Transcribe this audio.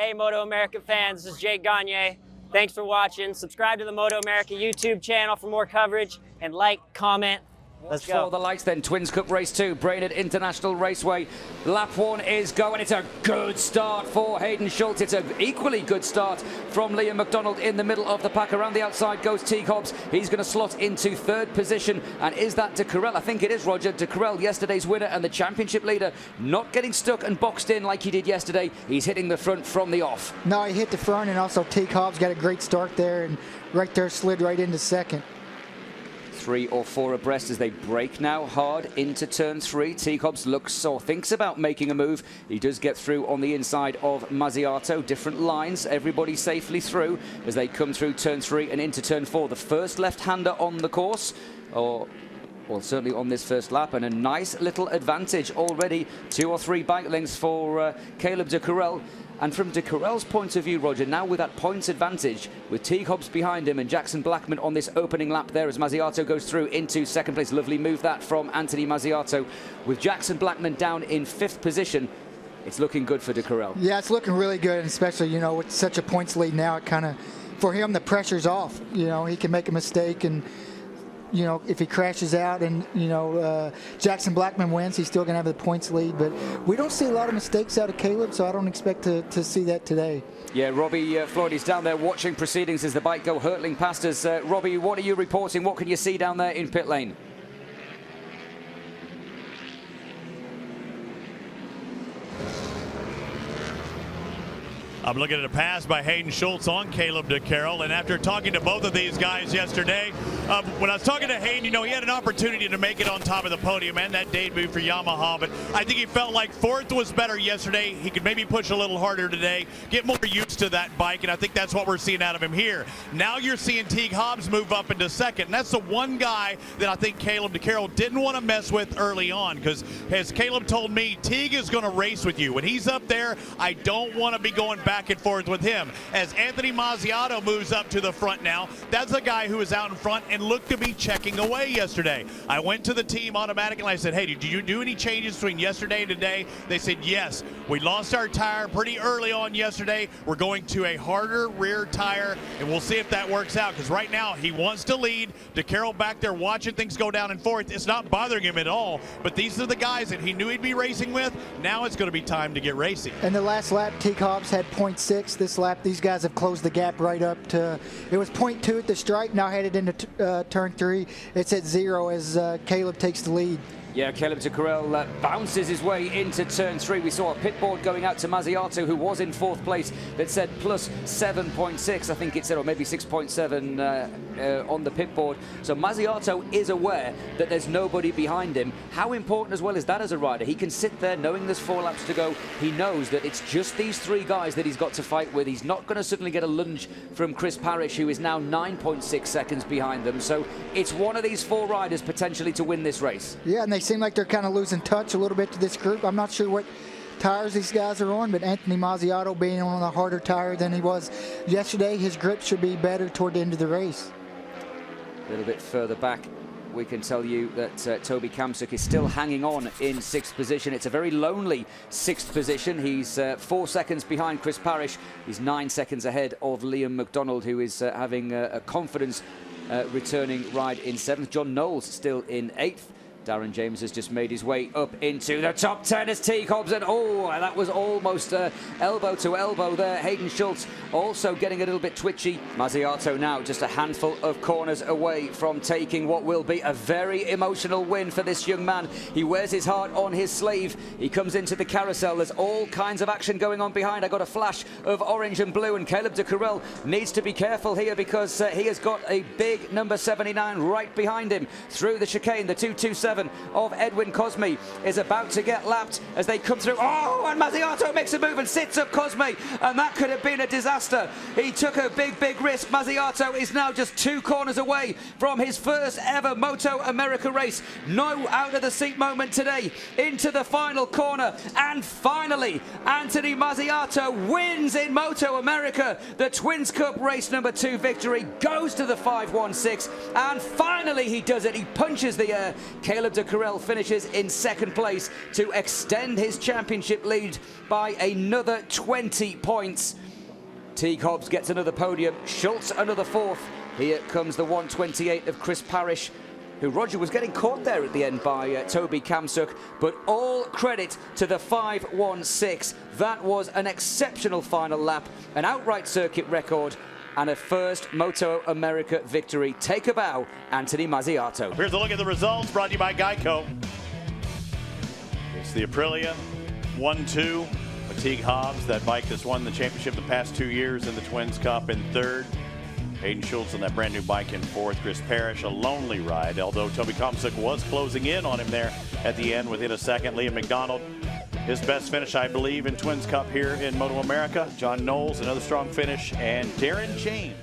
Hey, MotoAmerica fans, this is Jake Gagne. Thanks for watching. Subscribe to the MotoAmerica YouTube channel for more coverage, and like, comment. Let's go. For the lights then, Twins Cup Race 2, Brainerd International Raceway. Lap 1 is going. It's a good start for Hayden Schultz. It's an equally good start from Liam McDonald in the middle of the pack. Around the outside goes Teague Hobbs. He's going to slot into third position. And is that De Carrel? I think it is, Roger. De Carrel, yesterday's winner and the championship leader, not getting stuck and boxed in like he did yesterday. He's hitting the front from the off. No, he hit the front, and also Teague Hobbs got a great start there, and right there slid right into second. 3 or 4 abreast as they break now hard into turn 3. Teague Hobbs looks or thinks about making a move. He does get through on the inside of Mazziato. Different lines, everybody safely through as they come through turn 3 and into turn 4. The first left-hander on the course, well, certainly on this first lap, and a nice little advantage already. 2 or 3 bike lengths for Caleb De Carrel. And from De Carrel's point of view, Roger, now with that points advantage, with Teague Hobbs behind him and Jackson Blackman on this opening lap there as Mazziato goes through into second place. Lovely move that from Anthony Mazziato. With Jackson Blackman down in 5th position, it's looking good for De Carrel. Yeah, it's looking really good, and especially, you know, with such a points lead now, it kind of, for him, the pressure's off. You know, he can make a mistake, and you know, if he crashes out and, you know, Jackson Blackman wins, he's still going to have the points lead. But we don't see a lot of mistakes out of Caleb, so I don't expect to see that today. Yeah, Robbie Floyd is down there watching proceedings as the bike go hurtling past us. Robbie, what are you reporting? What can you see down there in pit lane? I'm looking at a pass by Hayden Schultz on Caleb De Carrel, and after talking to both of these guys yesterday, when I was talking to Hayden, you know, he had an opportunity to make it on top of the podium and that debut for Yamaha, but I think he felt like 4th was better yesterday. He could maybe push a little harder today, get more used to that bike, and I think that's what we're seeing out of him here. Now you're seeing Teague Hobbs move up into 2nd, and that's the one guy that I think Caleb De Carrel didn't want to mess with early on, because as Caleb told me, Teague is going to race with you. When he's up there, I don't want to be going back and forth with him. As Anthony Mazziato moves up to the front now, that's a guy who was out in front and looked to be checking away yesterday. I went to the team automatic and I said, hey, did you do any changes between yesterday and today? They said, yes. We lost our tire pretty early on yesterday. We're going to a harder rear tire, and we'll see if that works out, because right now he wants to lead. De Carrel back there watching things go down in 4th. It's not bothering him at all, but these are the guys that he knew he'd be racing with. Now it's going to be time to get racing. And the last lap, Teague Hobbs had 0.6. This lap, these guys have closed the gap right up to, it was 0.2 at the stripe, now headed into turn 3. It's at 0 as Caleb takes the lead. Yeah, Caleb De Carrel bounces his way into turn 3. We saw a pit board going out to Mazziato, who was in 4th place, that said plus 7.6. I think it said, or maybe 6.7 on the pit board. So Mazziato is aware that there's nobody behind him. How important as well is that as a rider? He can sit there knowing there's 4 laps to go. He knows that it's just these 3 guys that he's got to fight with. He's not going to suddenly get a lunge from Chris Parrish, who is now 9.6 seconds behind them. So it's one of these 4 riders potentially to win this race. Yeah, and they seem like they're kind of losing touch a little bit to this group. I'm not sure what tires these guys are on, but Anthony Mazziato being on a harder tire than he was yesterday, his grip should be better toward the end of the race. A little bit further back, we can tell you that Toby Kamsuk is still hanging on in 6th position. It's a very lonely 6th position. He's 4 seconds behind Chris Parrish. He's 9 seconds ahead of Liam McDonald, who is having a confidence returning ride in 7th. John Knowles still in 8th. Darren James has just made his way up into the top 10 as Teague Hobbs, and oh, that was almost elbow to elbow there. Hayden Schultz also getting a little bit twitchy. Mazziato now just a handful of corners away from taking what will be a very emotional win for this young man. He wears his heart on his sleeve. He comes into the carousel. There's all kinds of action going on behind. I got a flash of orange and blue, and Caleb De Carrel needs to be careful here, because he has got a big number 79 right behind him through the chicane. The 227 of Edwin Cosme is about to get lapped as they come through. Oh, and Mazziato makes a move and sits up Cosme, and that could have been a disaster. He took a big risk. Mazziato is now just 2 corners away from his first ever MotoAmerica race. No out of the seat moment today. Into the final corner, and finally Anthony Mazziato wins in MotoAmerica. The Twins Cup race number 2 victory goes to the 516, and finally he does it. He punches the air. Caleb Caleb de Carrel finishes in second place to extend his championship lead by another 20 points. Teague Hobbs gets another podium, Schultz another fourth. Here comes the 128 of Chris Parrish, who Roger was getting caught there at the end by Toby Kamsuk, but all credit to the 5:16. That was an exceptional final lap, an outright circuit record, and a first MotoAmerica victory. Take a bow, Anthony Mazziato. Here's a look at the results brought to you by Geico. It's the Aprilia 1-2. Teague Hobbs, that bike that's won the championship the past 2 years in the Twins Cup, in third. Hayden Schultz on that brand new bike in fourth. Chris Parrish, a lonely ride, although Toby Kamsuk was closing in on him there at the end within a second. Liam McDonald, his best finish, I believe, in Twins Cup here in MotoAmerica. John Knowles, another strong finish, and Darren James